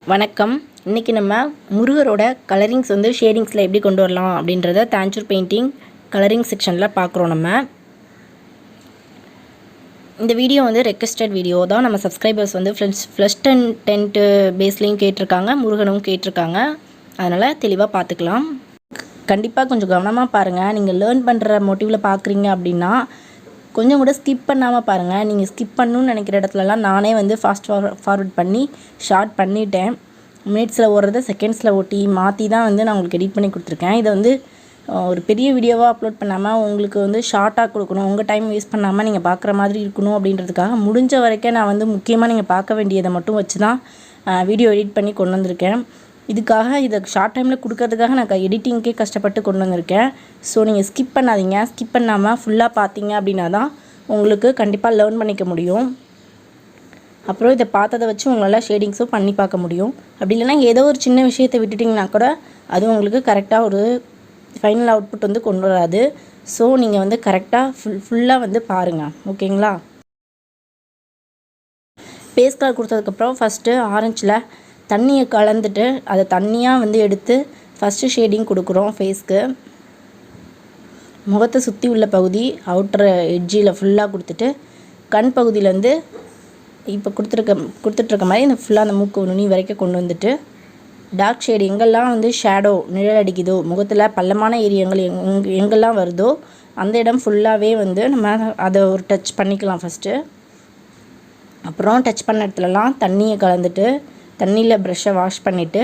வணக்கம். இன்றைக்கி நம்ம முருகரோட கலரிங்ஸ் வந்து ஷேடிங்ஸில் எப்படி கொண்டு வரலாம் அப்படின்றத தாஞ்சூர் பெயிண்டிங் கலரிங் செக்ஷனில் பார்க்குறோம். நம்ம இந்த வீடியோ வந்து ரெக்வெஸ்டட் வீடியோ தான். நம்ம சப்ஸ்கிரைபர்ஸ் வந்து ஃப்ளஷ் டென்ட்டு பேஸ்லேயும் கேட்டிருக்காங்க, முருகனும் கேட்டிருக்காங்க. அதனால் தெளிவாக பார்த்துக்கலாம். கண்டிப்பாக கொஞ்சம் கவனமாக பாருங்கள். நீங்கள் லேர்ன் பண்ணுற மோட்டிவில் பார்க்குறீங்க அப்படின்னா கொஞ்சம் கூட ஸ்கிப் பண்ணாமல் பாருங்கள். நீங்கள் ஸ்கிப் பண்ணணும்னு நினைக்கிற இடத்துலலாம் நானே வந்து ஃபார்வர்ட் பண்ணி ஷார்ட் பண்ணிட்டேன். மினிட்ஸில் ஓடுறத செகண்ட்ஸில் ஓட்டி மாற்றி தான் வந்து நான் உங்களுக்கு எடிட் பண்ணி கொடுத்துருக்கேன். இதை வந்து ஒரு பெரிய வீடியோவாக அப்லோட் பண்ணாமல் உங்களுக்கு வந்து ஷார்ட்டாக கொடுக்கணும், உங்கள் டைம் வேஸ்ட் பண்ணாமல் நீங்கள் பார்க்குற மாதிரி இருக்கணும் அப்படின்றதுக்காக முடிஞ்ச வரைக்கும் நான் வந்து முக்கியமாக நீங்கள் பார்க்க வேண்டியதை மட்டும் வச்சு தான் வீடியோ எடிட் பண்ணி கொண்டு வந்திருக்கேன். இதுக்காக இதை ஷார்ட் டைமில் கொடுக்கறதுக்காக நான் எடிட்டிங்க்கே கஷ்டப்பட்டு கொண்டு வந்திருக்கேன். ஸோ நீங்கள் ஸ்கிப் பண்ணாதீங்க. ஸ்கிப் பண்ணாமல் ஃபுல்லாக பார்த்தீங்க அப்படின்னா தான் உங்களுக்கு கண்டிப்பாக லேர்ன் பண்ணிக்க முடியும். அப்புறம் இதை பார்த்ததை வச்சு உங்களால் ஷேடிங்ஸும் பண்ணி பார்க்க முடியும். அப்படி இல்லைனா ஏதோ ஒரு சின்ன விஷயத்தை விட்டுட்டிங்கன்னா கூட அது உங்களுக்கு கரெக்டாக ஒரு ஃபைனல் அவுட்புட் வந்து கொண்டு வராது. ஸோ நீங்கள் வந்து கரெக்டாக ஃபுல்லாக வந்து பாருங்கள். ஓகேங்களா? பேஸ் கலர் கொடுத்ததுக்கப்புறம் ஃபஸ்ட்டு ஆரஞ்சில் தண்ணியை கலந்துட்டு அதை தண்ணியாக வந்து எடுத்து ஃபஸ்ட்டு ஷேடிங் கொடுக்குறோம். ஃபேஸ்க்கு முகத்தை சுற்றி உள்ள பகுதி அவுட்டர் எட்ஜில் ஃபுல்லாக கொடுத்துட்டு கண் பகுதியிலேருந்து இப்போ கொடுத்துட்ருக்க மாதிரி இந்த ஃபுல்லாக அந்த மூக்கு நுனி வரைக்கும் கொண்டு வந்துட்டு டார்க் ஷேடு எங்கெல்லாம் வந்து ஷேடோ நிழல் அடிக்குதோ, முகத்தில் பள்ளமான ஏரியாங்கள் எங்கெல்லாம் வருதோ அந்த இடம் ஃபுல்லாகவே வந்து நம்ம அதை ஒரு டச் பண்ணிக்கலாம் ஃபஸ்ட்டு. அப்புறம் டச் பண்ண இடத்துலலாம் தண்ணியை கலந்துட்டு தண்ணியில் ப்ரஷ்ஷை வாஷ் பண்ணிவிட்டு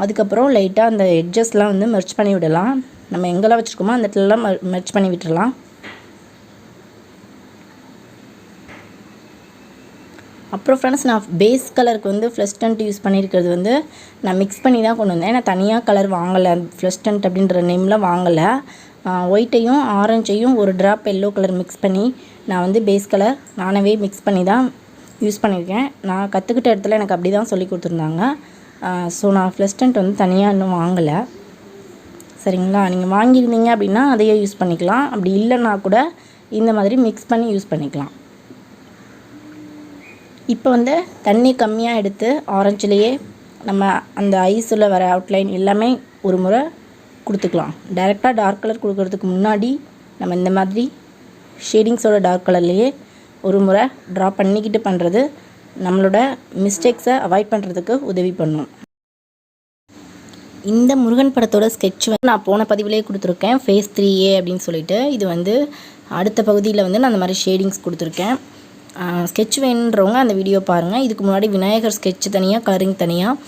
அதுக்கப்புறம் லைட்டாக அந்த எட்ஜஸ்லாம் வந்து மெர்ச் பண்ணி விடலாம். நம்ம எங்கெல்லாம் வச்சுருக்கோமோ அந்த இடத்துலலாம் மெர்ச் பண்ணி விட்டுடலாம். அப்புறம் ஃப்ரெண்ட்ஸ், நான் பேஸ் கலருக்கு வந்து ஃப்ளஷ் டென்ட் யூஸ் பண்ணியிருக்கிறது வந்து நான் மிக்ஸ் பண்ணி தான் கொண்டு வந்தேன். நான் தனியாக கலர் வாங்கலை, ஃப்ளஷ் டென்ட் அப்படின்ற நேமில் வாங்கலை. ஒயிட்டையும் ஆரஞ்சையும் ஒரு ட்ராப் எல்லோ கலர் மிக்ஸ் பண்ணி நான் வந்து பேஸ் கலர் நானவே மிக்ஸ் பண்ணி தான் யூஸ் பண்ணியிருக்கேன். நான் கற்றுக்கிட்ட இடத்துல எனக்கு அப்படி தான் சொல்லி கொடுத்துருந்தாங்க. ஸோ நான் ஃப்ளஷ் டென்ட் வந்து தனியாக இன்னும் வாங்கலை. சரிங்களா? நீங்கள் வாங்கியிருந்தீங்க அப்படின்னா அதையே யூஸ் பண்ணிக்கலாம். அப்படி இல்லைன்னா கூட இந்த மாதிரி மிக்ஸ் பண்ணி யூஸ் பண்ணிக்கலாம். இப்போ வந்து தண்ணி கம்மியாக எடுத்து ஆரஞ்சிலேயே நம்ம அந்த ஐஸில் வர அவுட்லைன் எல்லாமே ஒரு முறை கொடுத்துக்கலாம். டைரெக்டாக டார்க் கலர் கொடுக்கறதுக்கு முன்னாடி நம்ம இந்த மாதிரி ஷேடிங்ஸோட டார்க் கலர்லேயே ஒரு முறை ட்ரா பண்ணிக்கிட்டு பண்ணுறது நம்மளோட மிஸ்டேக்ஸை அவாய்ட் பண்ணுறதுக்கு உதவி பண்ணும். இந்த முருகன் படத்தோட ஸ்கெட்ச் வந்து நான் போன பதிவிலே கொடுத்துருக்கேன், ஃபேஸ் 3A அப்படின்னு சொல்லிட்டு. இது வந்து அடுத்த பகுதியில் வந்து நான் அந்த மாதிரி ஷேடிங்ஸ் கொடுத்துருக்கேன். ஸ்கெட்ச் வேணுன்றவங்க அந்த வீடியோ பாருங்கள். இதுக்கு முன்னாடி விநாயகர் ஸ்கெட்ச் தனியாக, கலரிங் தனியாக,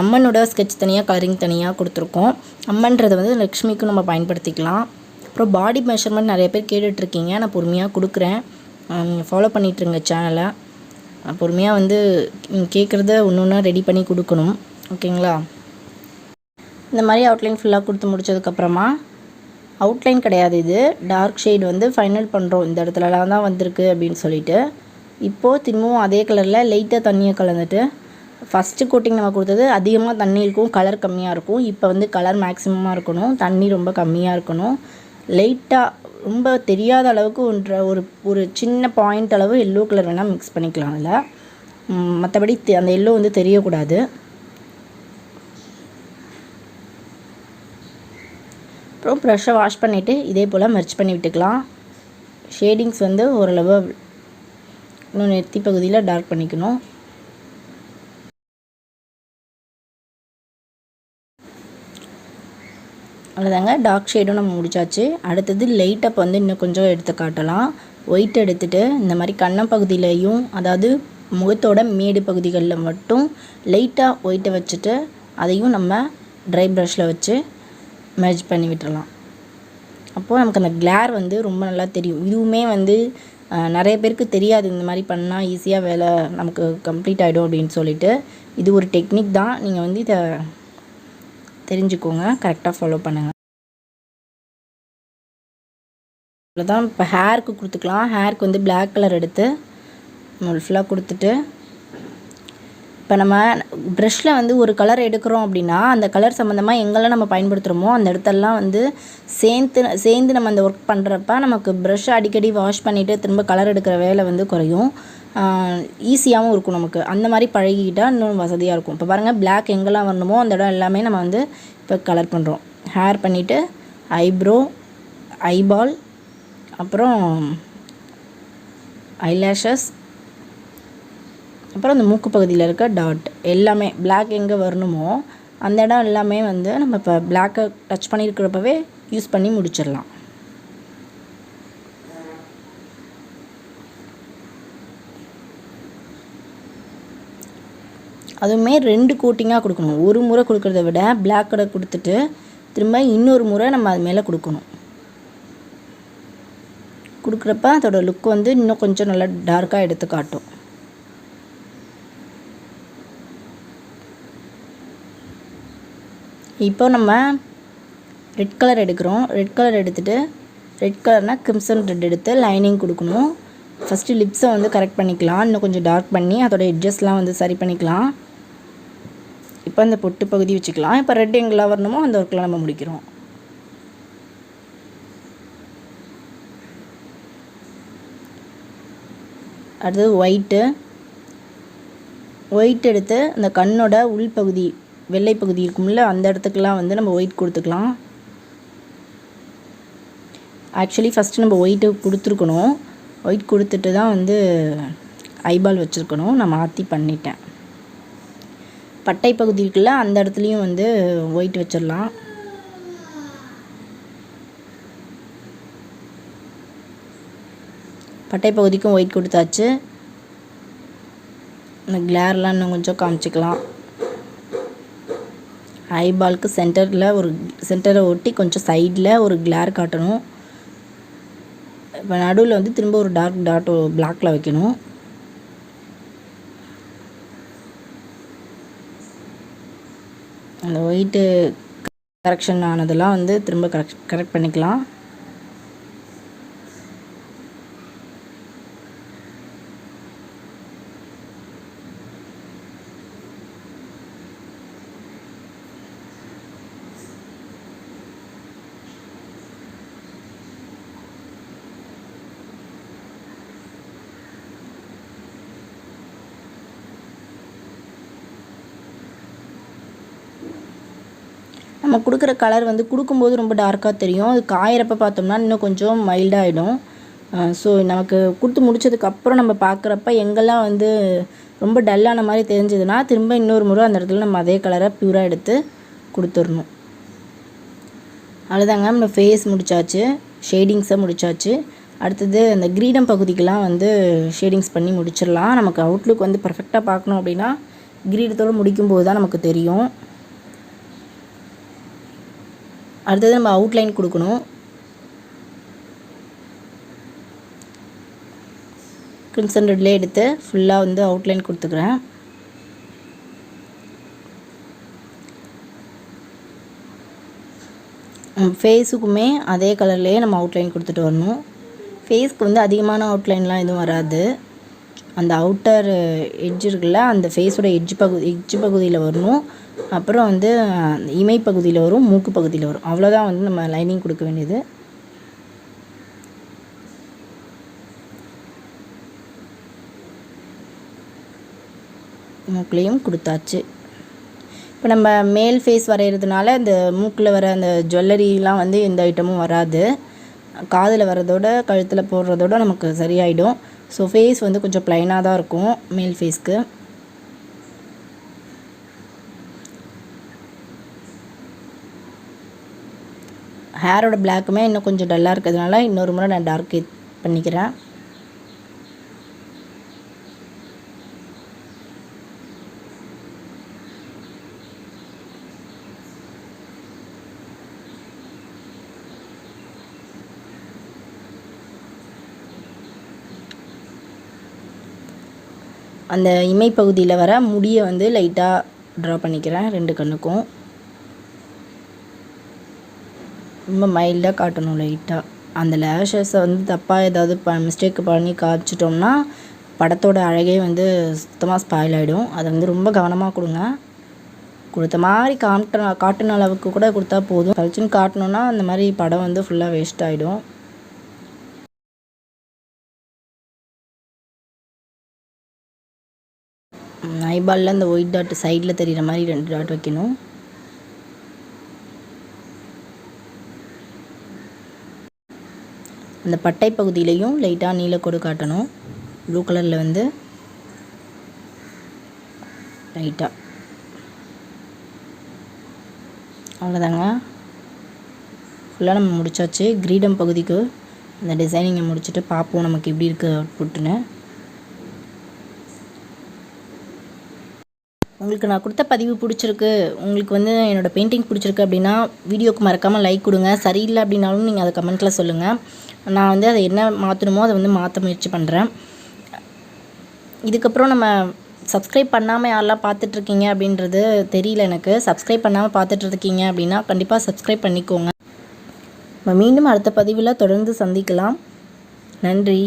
அம்மனோட ஸ்கெட்ச் தனியாக, கலரிங் தனியாக கொடுத்துருக்கோம். அம்மன்றதை வந்து லக்ஷ்மிக்கும் நம்ம பயன்படுத்திக்கலாம். அப்புறம் பாடி மெஷர்மெண்ட் நிறைய பேர் கேட்டுட்ருக்கீங்க. நான் பொறுமையாக கொடுக்குறேன். நீங்கள் ஃபாலோ பண்ணிகிட்ருங்க சேனலை. பொறுமையாக வந்து நீங்கள் கேட்குறத ஒன்று ஒன்றா ரெடி பண்ணி கொடுக்கணும். ஓகேங்களா? இந்த மாதிரி அவுட்லைன் ஃபுல்லாக கொடுத்து முடித்ததுக்கப்புறமா அவுட்லைன் கிடையாது, இது டார்க் ஷேட் வந்து ஃபைனல் பண்ணுறோம். இந்த இடத்துலலாம் தான் வந்திருக்கு அப்படின்னு சொல்லிட்டு இப்போது திரும்பவும் அதே கலரில் லைட்டாக தண்ணியை கலந்துட்டு ஃபஸ்ட்டு கோட்டிங் நம்ம கொடுத்தது அதிகமாக தண்ணி இருக்கும், கலர் கம்மியாக இருக்கும். இப்போ வந்து கலர் மேக்ஸிமமாக இருக்கணும், தண்ணி ரொம்ப கம்மியாக இருக்கணும். லைட்டாக ரொம்ப தெரியாத அளவுக்கு ஒரு சின்ன பாயிண்ட் அளவு எல்லோ கலர் வேணால் மிக்ஸ் பண்ணிக்கலாம் அதில். மற்றபடி அந்த எல்லோ வந்து தெரியக்கூடாது. அப்புறம் ப்ரஷ்ஷை வாஷ் பண்ணிவிட்டு இதே போல் மெர்ச் பண்ணி விட்டுக்கலாம். ஷேடிங்ஸ் வந்து ஓரளவு இன்னும் நெத்தி பகுதியில் டார்க் பண்ணிக்கணும். அவ்வளோதாங்க, டார்க் ஷேடும் நம்ம முடிச்சாச்சு. அடுத்தது லைட் அப் வந்து இன்னும் கொஞ்சம் எடுத்து காட்டலாம். ஒயிட் எடுத்துகிட்டு இந்த மாதிரி கண்ணம் பகுதியிலையும், அதாவது முகத்தோட மேடு பகுதிகளில் மட்டும் லைட்டாக ஒயிட்டை வச்சுட்டு அதையும் நம்ம ட்ரை ப்ரஷில் வச்சு மெர்ஜ் பண்ணி விட்டுறலாம். அப்போது நமக்கு அந்த கிளார் வந்து ரொம்ப நல்லா தெரியும். இதுவுமே வந்து நிறைய பேருக்கு தெரியாது, இந்த மாதிரி பண்ணால் ஈஸியாக வேலை நமக்கு கம்ப்ளீட் ஆகிடும் அப்படின்னு சொல்லிட்டு. இது ஒரு டெக்னிக் தான். நீங்கள் வந்து இதை தெரிஞ்சுக்கோங்க, கரெக்டாக ஃபாலோ பண்ணுங்கள். அவ்வளோதான். இப்போ ஹேருக்கு கொடுத்துக்கலாம். ஹேருக்கு வந்து பிளாக் கலர் எடுத்து ஃபுல்லாக கொடுத்துட்டு இப்போ நம்ம ப்ரஷ்ஷில் வந்து ஒரு கலர் எடுக்கிறோம் அப்படின்னா அந்த கலர் சம்மந்தமாக எங்கெல்லாம் நம்ம பயன்படுத்துகிறோமோ அந்த இடத்தெல்லாம் வந்து சேர்ந்து நம்ம அந்த ஒர்க் பண்ணுறப்ப நமக்கு ப்ரஷ்ஷை அடிக்கடி வாஷ் பண்ணிவிட்டு திரும்ப கலர் எடுக்கிற வேலை வந்து குறையும். ஈஸியாகவும் இருக்கும் நமக்கு. அந்த மாதிரி பழகிக்கிட்டால் இன்னும் வசதியாக இருக்கும். இப்போ பாருங்கள், பிளாக் எங்கெல்லாம் வரணுமோ அந்த இடம் எல்லாமே நம்ம வந்து இப்போ கலர் பண்ணுறோம். ஹேர் பண்ணிவிட்டு ஐப்ரோ, ஐபால், அப்புறம் ஐலேஷஸ், அப்புறம் அந்த மூக்கு பகுதியில் இருக்க டாட் எல்லாமே பிளாக் எங்கே வரணுமோ அந்த இடம் எல்லாமே வந்து நம்ம இப்போ பிளாக்கை டச் பண்ணியிருக்கிறப்பவே யூஸ் பண்ணி முடிச்சிடலாம். அதுவுமே 2 கோட்டிங்காக கொடுக்கணும். ஒரு முறை கொடுக்குறத விட பிளாக் கலர் கொடுத்துட்டு திரும்ப இன்னொரு முறை நம்ம அது மேலே கொடுக்கணும். கொடுக்குறப்ப அதோட லுக் வந்து இன்னும் கொஞ்சம் நல்லா டார்க்காக எடுத்து காட்டும். இப்போ நம்ம ரெட் கலர் எடுக்கிறோம். ரெட் கலர் எடுத்துகிட்டு, ரெட் கலர்னால் கிரிம்சன் ரெட் எடுத்து லைனிங் கொடுக்கணும். ஃபஸ்ட்டு லிப்ஸை வந்து கரெக்ட் பண்ணிக்கலாம். இன்னும் கொஞ்சம் டார்க் பண்ணி அதோட எட்ஜஸ்லாம் வந்து சரி பண்ணிக்கலாம். இப்போ அந்த பொட்டு பகுதி வச்சுக்கலாம். இப்போ ரெட் எங்கெல்லாம் வரணுமோ அந்த ஒர்க்கெலாம் நம்ம முடிக்கிறோம். அடுத்தது ஒயிட் எடுத்து அந்த கண்ணோட உள்பகுதி வெள்ளை பகுதி இருக்கும்ல அந்த இடத்துக்கெல்லாம் வந்து நம்ம ஒயிட் கொடுத்துக்கலாம். ஆக்சுவலி ஃபஸ்ட்டு நம்ம ஒயிட்டு கொடுத்துருக்கணும். ஒயிட் கொடுத்துட்டு தான் வந்து ஐபால் வச்சுருக்கணும். நான் மாற்றி பண்ணிட்டேன். பட்டை பகுதி இருக்குல்ல அந்த இடத்துலையும் வந்து ஒயிட் வச்சிடலாம். பட்டை பகுதிக்கும் ஒயிட் கொடுத்தாச்சு. இந்த கிளேர்லாம் இன்னும் கொஞ்சம் காமிச்சிக்கலாம். ஐபாலுக்கு சென்டரை ஒட்டி கொஞ்சம் சைடில் ஒரு கிளேர் காட்டணும். இப்போ நடுவில் வந்து திரும்ப ஒரு டார்க் டாட் பிளாக்கில் வைக்கணும். அந்த ஒயிட்டு கரெக்ஷன் ஆனதெல்லாம் வந்து திரும்ப கரெக்ட் பண்ணிக்கலாம். நம்ம கொடுக்குற கலர் வந்து கொடுக்கும்போது ரொம்ப டார்க்காக தெரியும். அது காயிறப்ப பார்த்தோம்னா இன்னும் கொஞ்சம் மைல்டாகிடும். ஸோ நமக்கு கொடுத்து முடிச்சதுக்கப்புறம் நம்ம பார்க்குறப்ப எங்கெல்லாம் வந்து ரொம்ப டல்லான மாதிரி தெரிஞ்சதுன்னா திரும்ப இன்னொரு முறை அந்த இடத்துல நம்ம அதே கலரை ப்யூராக எடுத்து கொடுத்துடணும். அவ்வளோதாங்க, நம்ம ஃபேஸ் முடித்தாச்சு, ஷேடிங்ஸை முடித்தாச்சு. அடுத்தது அந்த கிரீடம் பகுதிக்கெலாம் வந்து ஷேடிங்ஸ் பண்ணி முடிச்சிடலாம். நமக்கு அவுட்லுக் வந்து பர்ஃபெக்டாக பார்க்கணும் அப்படின்னா கிரீடத்தோடு முடிக்கும்போது தான் நமக்கு தெரியும். அடுத்தது நம்ம அவுட்லைன் கொடுக்கணும். கிரிம்சன் ரெட்லேயே எடுத்து ஃபுல்லாக வந்து அவுட்லைன் கொடுத்துக்கிறேன். ஃபேஸுக்குமே அதே கலர்லேயே நம்ம அவுட்லைன் கொடுத்துட்டு வரணும். ஃபேஸ்க்கு வந்து அதிகமான அவுட்லைன்லாம் எதுவும் வராது. அந்த அவுட்டர் எட்ஜ் இருக்குல்ல அந்த ஃபேஸோட எட்ஜ் பகுதியில் வரணும். அப்புறம் வந்து இமை பகுதியில் வரும், மூக்கு பகுதியில் வரும். அவ்வளோதான் வந்து நம்ம லைனிங் கொடுக்க வேண்டியது. மூக்குலேயும் கொடுத்தாச்சு. இப்போ நம்ம மேல் ஃபேஸ் வரைகிறதுனால இந்த மூக்கில் வர அந்த ஜுவல்லரிலாம் வந்து எந்த ஐட்டமும் வராது. காதில் வரதோட கழுத்தில் போடுறதோட நமக்கு சரியாயிடும். ஸோ ஃபேஸ் வந்து கொஞ்சம் ப்ளைனாக தான் இருக்கும் மேல் ஃபேஸ்க்கு. ஹேரோட பிளாக்குமே இன்னும் கொஞ்சம் டல்லாக இருக்கிறதுனால இன்னொரு முறை நான் டார்க் பண்ணிக்கிறேன். அந்த இமை பகுதியில் வர முடியை வந்து லைட்டாக ட்ரா பண்ணிக்கிறேன் 2 கண்ணுக்கும். ரொம்ப மைல்டாக காட்டணும் லைட்டாக. அந்த லேஷஸை வந்து தப்பாக ஏதாவது மிஸ்டேக் பண்ணி காய்ச்சிட்டோம்னா படத்தோட அழகே வந்து சுத்தமாக ஸ்பாயில் ஆகிடும். அதை வந்து ரொம்ப கவனமாக கொடுங்க. கொடுத்த மாதிரி காட்டின அளவுக்கு கூட கொடுத்தா போதும். பளிச்சுன்னு காட்டணுன்னா அந்த மாதிரி படம் வந்து ஃபுல்லாக வேஸ்ட் ஆகிடும். ஐபாலில் இந்த ஒயிட் டாட் சைடில் தெரிகிற மாதிரி 2 டாட் வைக்கணும். அந்த பட்டை பகுதியிலையும் லைட்டாக நீலக்கோடு காட்டணும். ப்ளூ கலரில் வந்து லைட்டாக. அவ்வளோதாங்க, ஃபுல்லாக நம்ம முடிச்சாச்சு. கிரீடம் பகுதிக்கு இந்த டிசைனிங்கை முடிச்சுட்டு பார்ப்போம் நமக்கு எப்படி இருக்குது அவுட்புட்டுன்னு. உங்களுக்கு நான் கொடுத்த பதிவு பிடிச்சிருக்கு, உங்களுக்கு வந்து என்னோடய பெயிண்டிங் பிடிச்சிருக்கு அப்படின்னா வீடியோக்கு மறக்காமல் லைக் கொடுங்க. சரியில்லை அப்படின்னாலும் நீங்கள் அதை கமெண்ட்டில் சொல்லுங்கள். நான் வந்து அதை என்ன மாற்றணுமோ அதை வந்து மாற்ற முயற்சி பண்ணுறேன். இதுக்கப்புறம் நம்ம சப்ஸ்கிரைப் பண்ணாமல் யாரெல்லாம் பார்த்துட்ருக்கீங்க அப்படின்றது தெரியல எனக்கு. சப்ஸ்கிரைப் பண்ணாமல் பார்த்துட்ருக்கீங்க அப்படின்னா கண்டிப்பாக சப்ஸ்கிரைப் பண்ணிக்கோங்க. நம்ம மீண்டும் அடுத்த பதிவில் தொடர்ந்து சந்திக்கலாம். நன்றி.